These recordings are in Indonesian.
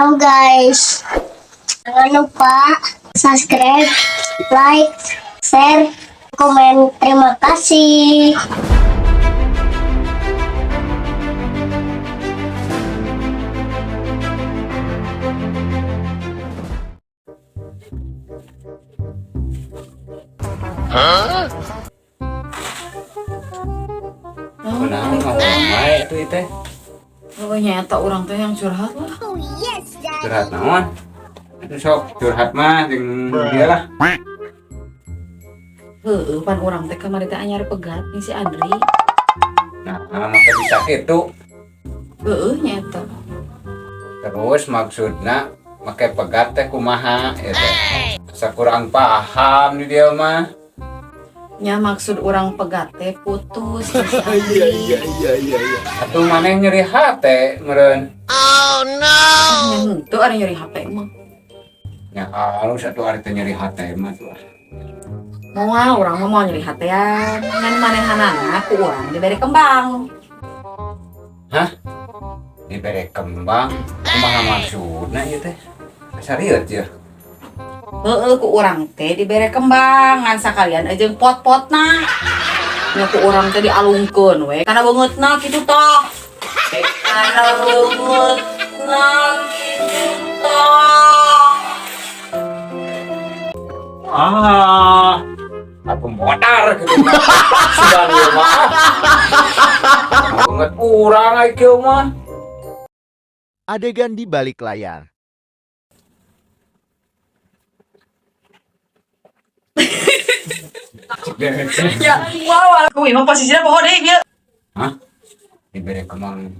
Halo guys, jangan lupa subscribe, like, share, komen. Terima kasih. Kenapa ngomong baik tuh teh? Oh nyata orang teh yang curhat lah. Curhat naon? Itu sok curhat mah jeung dia lah. Heeh, pan orang teh kemarin teh anyar pegat nih si Adri. Nah, maka bisa gitu. Heeh nyata. Terus maksudna make pegat teh kumaha eta? Sakurang paham di dia mah. Nya maksud orang pegat teh putus. Iya. Atuh maneh nyeri hate meureun. Nya henteu ada nyeri HP mah. Ya alus satu hari teh nyeri hate mah tuh. Moal urang mah mau nyeri hatean. Ngan manehanana ku urang dibere kembang. Hah? Dibere kembang? Kumaha maksudna ieu teh? Sarieut ya? Heeh ku urang teh dibere kembang ngan sakalian jeung pot-potna. Nya ku urang teh dialungkeun we kana beungeutna kitu toh. Kana beungeutna kitu toh. Aku modar gitu. Sudah ieu mah. Banget urang ai kieu mah. Adegan di balik layar. Ya, wow, aku emang posisinya pohon deh dia. Hah? Diberi kembang.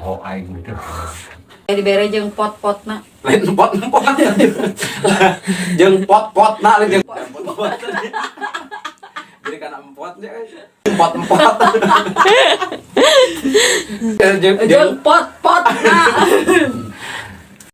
Oh aing gitu. Dibere jeung pot-potna. Lain pot-pot. Jeung pot-pot na jeung pot-pot. Jadi kan empotnya pot-pot. Jeung pot-potna.